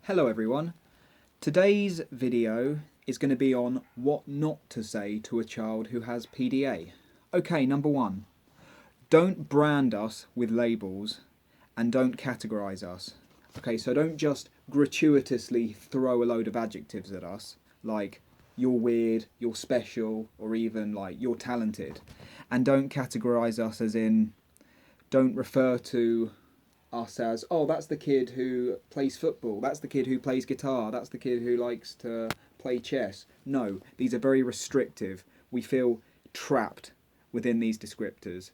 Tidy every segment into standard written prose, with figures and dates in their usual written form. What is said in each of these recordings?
Hello everyone. Today's video is going to be on what not to say to a child who has PDA. Okay, number one, don't brand us with labels and don't categorise us. Okay, so don't just gratuitously throw a load of adjectives at us like you're weird, you're special, or even like you're talented. And don't categorise us as in, don't refer to us as, oh, that's the kid who plays football, that's the kid who plays guitar, that's the kid who likes to play chess. No, these are very restrictive. We feel trapped within these descriptors.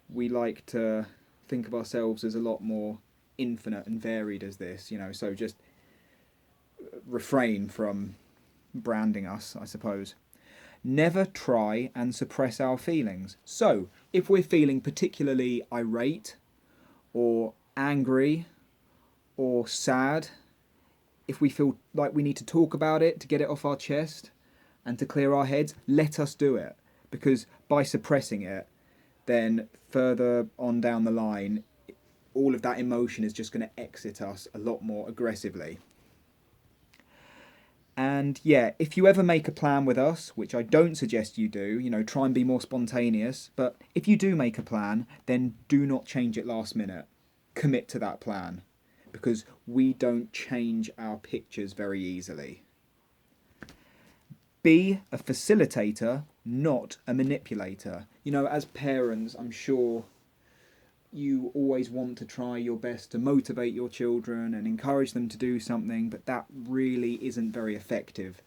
We like to think of ourselves as a lot more infinite and varied as this, so just refrain from branding us, I suppose. Never try and suppress our feelings. So, if we're feeling particularly irate or angry or sad, if we feel like we need to talk about it to get it off our chest and to clear our heads, let us do it. Because by suppressing it, then further on down the line, all of that emotion is just going to exit us a lot more aggressively. And yeah, if you ever make a plan with us, which I don't suggest you do, try and be more spontaneous. But if you do make a plan, then do not change it last minute. Commit to that plan, because we don't change our pictures very easily. Be a facilitator, not a manipulator. As parents, I'm sure you always want to try your best to motivate your children and encourage them to do something, but that really isn't very effective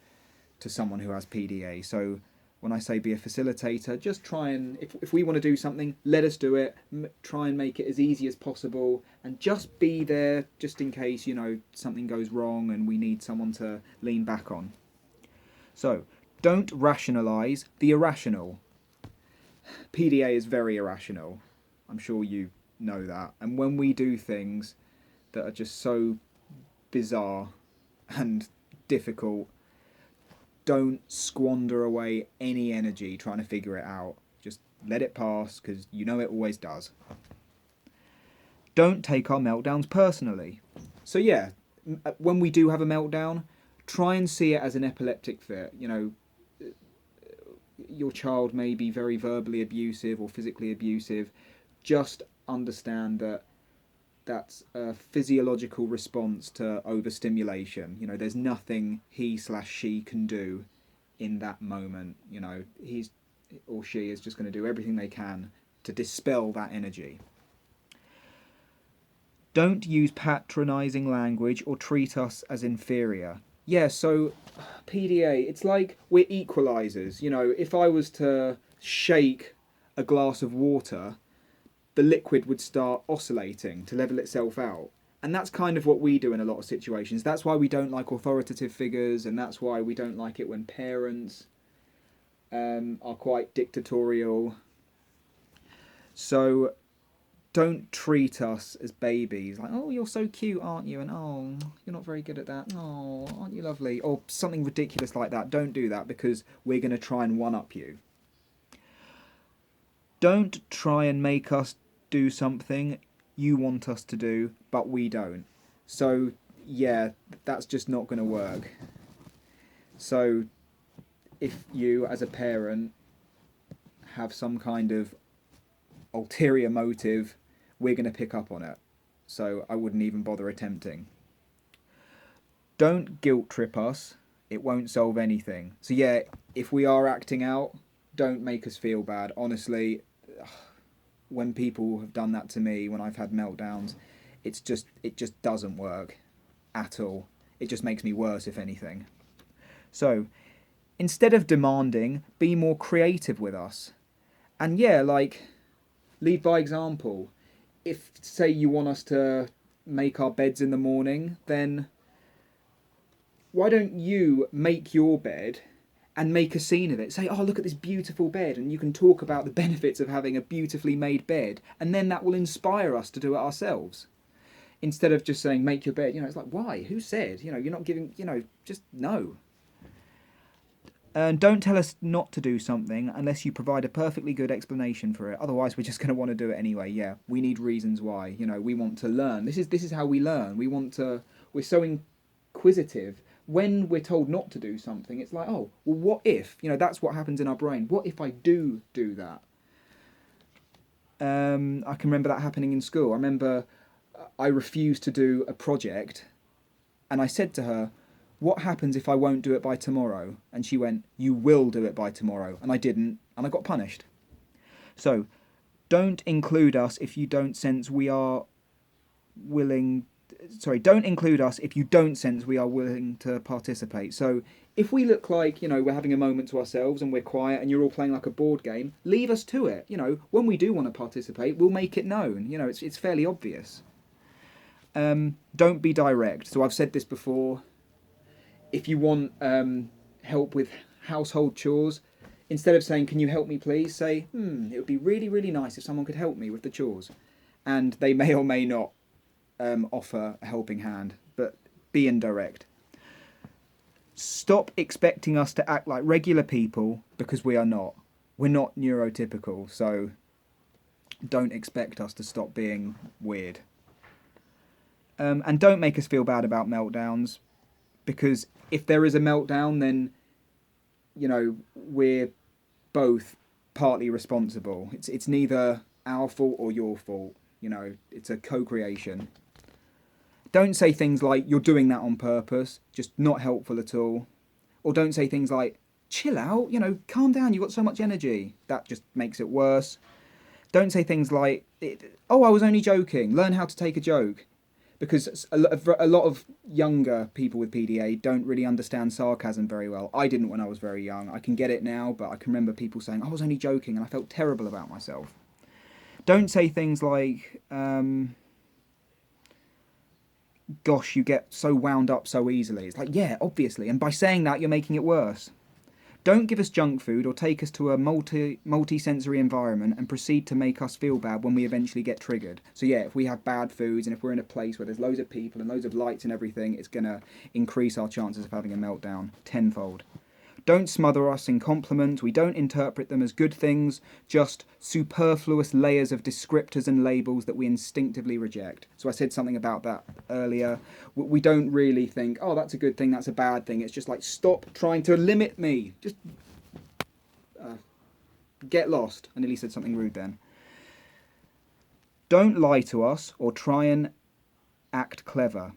to someone who has PDA. So when I say be a facilitator, just try and, if we want to do something, let us do it. Try and make it as easy as possible, and just be there just in case, something goes wrong and we need someone to lean back on. So, don't rationalise the irrational. PDA is very irrational. I'm sure you know that. And when we do things that are just so bizarre and difficult, don't squander away any energy trying to figure it out. Just let it pass, because it always does. Don't take our meltdowns personally. So yeah, when we do have a meltdown, try and see it as an epileptic fit. Your child may be very verbally abusive or physically abusive. Just understand that that's a physiological response to overstimulation. There's nothing he/she can do in that moment. He's or she is just going to do everything they can to dispel that energy. Don't use patronising language or treat us as inferior. Yeah, so PDA, it's like we're equalisers. If I was to shake a glass of water, the liquid would start oscillating to level itself out. And that's kind of what we do in a lot of situations. That's why we don't like authoritative figures, and that's why we don't like it when parents are quite dictatorial. So don't treat us as babies, like, oh, you're so cute, aren't you? And oh, you're not very good at that. Oh, aren't you lovely? Or something ridiculous like that. Don't do that, because we're going to try and one-up you. Don't try and make us do something you want us to do, but we don't. So yeah, that's just not going to work. So if you as a parent have some kind of ulterior motive, we're going to pick up on it. So I wouldn't even bother attempting. Don't guilt trip us. It won't solve anything. So yeah, if we are acting out, don't make us feel bad. Honestly, when people have done that to me, when I've had meltdowns, it just doesn't work at all. It just makes me worse, if anything. So instead of demanding, be more creative with us. And yeah, lead by example. If, say, you want us to make our beds in the morning, then why don't you make your bed and make a scene of it? Say, oh, look at this beautiful bed, and you can talk about the benefits of having a beautifully made bed, and then that will inspire us to do it ourselves. Instead of just saying, make your bed, it's like, why? Who said? You're not giving, just no. And don't tell us not to do something unless you provide a perfectly good explanation for it. Otherwise, we're just going to want to do it anyway. Yeah, we need reasons why. We want to learn. This is how we learn. We're so inquisitive. When we're told not to do something, it's like, oh, well, what if? You know, that's what happens in our brain. What if I do that? I can remember that happening in school. I remember I refused to do a project, and I said to her, what happens if I won't do it by tomorrow? And she went, you will do it by tomorrow. And I didn't, and I got punished. So, don't include us if you don't sense we are willing... Sorry, don't include us if you don't sense we are willing to participate. So, if we look like, you know, we're having a moment to ourselves and we're quiet and you're all playing like a board game, leave us to it. You know, when we do want to participate, we'll make it known. You know, it's fairly obvious. Don't be direct. So I've said this before. If you want help with household chores, instead of saying, can you help me please, say, it would be really, really nice if someone could help me with the chores. And they may or may not offer a helping hand, but be indirect. Stop expecting us to act like regular people, because we are not. We're not neurotypical, so don't expect us to stop being weird. And don't make us feel bad about meltdowns, because if there is a meltdown, then, you know, we're both partly responsible. It's neither our fault or your fault. You know, it's a co-creation. Don't say things like, you're doing that on purpose, just not helpful at all. Or don't say things like, chill out, you know, calm down, you've got so much energy. That just makes it worse. Don't say things like, oh, I was only joking, learn how to take a joke. Because a lot of younger people with PDA don't really understand sarcasm very well. I didn't when I was very young. I can get it now, but I can remember people saying, I was only joking, and I felt terrible about myself. Don't say things like, gosh, you get so wound up so easily. It's like, yeah, obviously. And by saying that, you're making it worse. Don't give us junk food or take us to a multi-sensory environment and proceed to make us feel bad when we eventually get triggered. So yeah, if we have bad foods and if we're in a place where there's loads of people and loads of lights and everything, it's going to increase our chances of having a meltdown tenfold. Don't smother us in compliments. We don't interpret them as good things, just superfluous layers of descriptors and labels that we instinctively reject. So I said something about that earlier. We don't really think, oh, that's a good thing, that's a bad thing. It's just like, stop trying to limit me. Just get lost. I nearly said something rude then. Don't lie to us or try and act clever.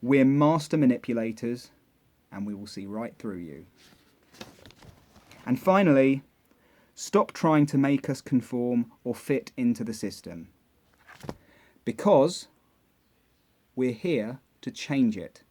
We're master manipulators, and we will see right through you. And finally, stop trying to make us conform or fit into the system, because we're here to change it.